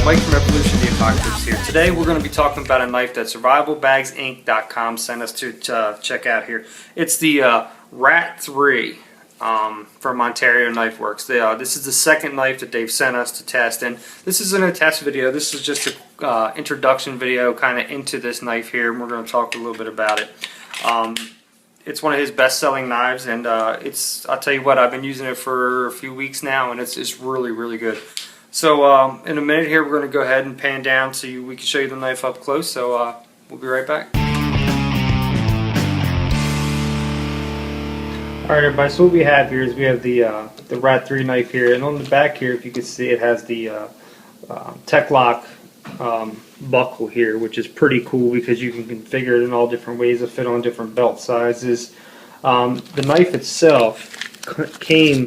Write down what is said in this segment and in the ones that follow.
Mike from Evolution of the Apocalypse here. Today we're going to be talking about a knife that SurvivalBagsInc.com sent us to check out here. It's the Rat 3 from Ontario Knife Works. This is the second knife that they've sent us to test, and this isn't a test video. This is just an introduction video kind of into this knife here, and we're going to talk a little bit about it. It's one of his best-selling knives, and I'll tell you what, I've been using it for a few weeks now, and it's really, really good. So in a minute here, we're going to go ahead and pan down so we can show you the knife up close. So we'll be right back. Alright everybody, so what we have here is we have the Rat 3 knife here, and on the back here, if you can see, it has the Tech Lock buckle here, which is pretty cool because you can configure it in all different ways to fit on different belt sizes. The knife itself came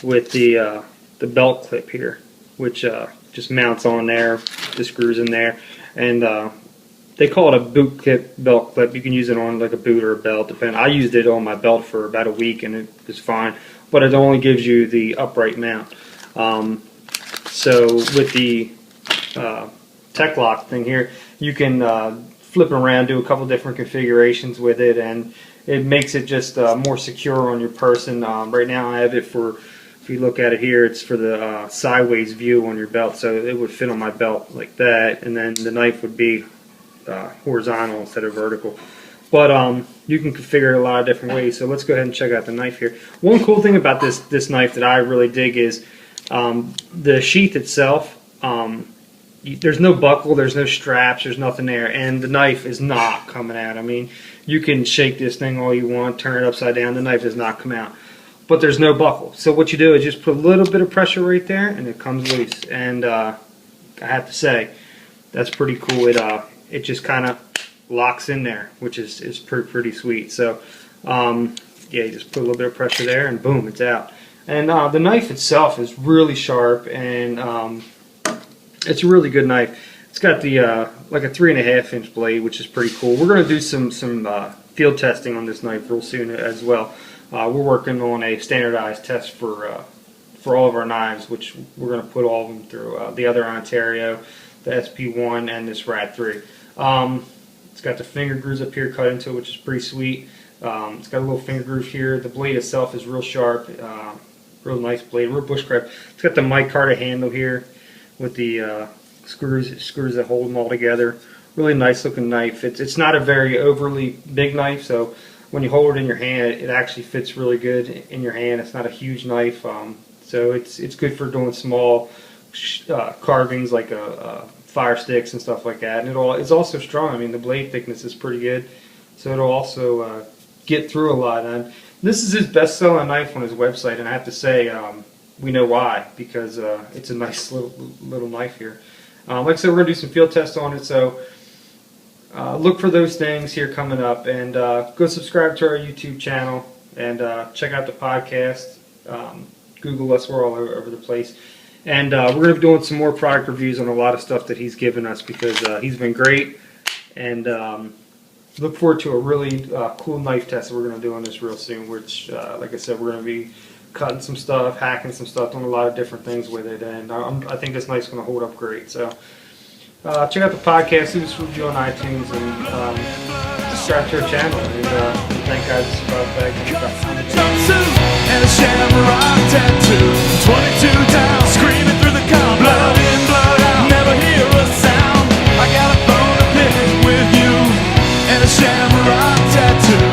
with the belt clip here, which just mounts on there, the screws in there, and they call it a boot clip, belt clip. You can use it on like a boot or a belt, depending. I used it on my belt for about a week and it was fine, but it only gives you the upright mount. So with the Tech Lock thing here, you can flip it around, do a couple different configurations with it, and it makes it just more secure on your person. Right now I have it for, if you look at it here, it's for the sideways view on your belt, so it would fit on my belt like that, and then the knife would be horizontal instead of vertical. But you can configure it a lot of different ways, so let's go ahead and check out the knife here. One cool thing about this knife that I really dig is the sheath itself. There's no buckle, there's no straps, there's nothing there, and the knife is not coming out. I mean, you can shake this thing all you want, turn it upside down, the knife does not come out. But there's no buckle. So what you do is just put a little bit of pressure right there and it comes loose. And I have to say, that's pretty cool. It just kind of locks in there, which is pretty sweet. So yeah, you just put a little bit of pressure there and boom, it's out. And the knife itself is really sharp, and it's a really good knife. It's got the like a 3.5-inch blade, which is pretty cool. We're going to do some field testing on this knife real soon as well. We're working on a standardized test for all of our knives, which we're going to put all of them through. The other Ontario, the SP1, and this Rat 3. It's got the finger grooves up here cut into it, which is pretty sweet. It's got a little finger groove here. The blade itself is real sharp, real nice blade, real bushcraft. It's got the micarta handle here with the screws that hold them all together. Really nice looking knife. It's not a very overly big knife, so when you hold it in your hand, it actually fits really good in your hand. It's not a huge knife, so it's good for doing small carvings like fire sticks and stuff like that. And it's also strong. I mean, the blade thickness is pretty good, so it'll also get through a lot. And this is his best-selling knife on his website, and I have to say, we know why, because it's a nice little knife here. Like I said, we're going to do some field tests on it, so look for those things here coming up, and go subscribe to our YouTube channel, and check out the podcast. Google us, we're all over the place. And we're going to be doing some more product reviews on a lot of stuff that he's given us, because he's been great. And look forward to a really cool knife test that we're going to do on this real soon, which, like I said, we're going to be cutting some stuff, hacking some stuff, doing a lot of different things with it. And I think this knife's going to hold up great. So check out the podcast, leave us a review on iTunes, and subscribe to our channel. And thank guys for and a shamrock tattoo, 22 times screaming through the car, blood in, blood out, never hear a sound. I got a bone to pick with you, and a shamrock tattoo.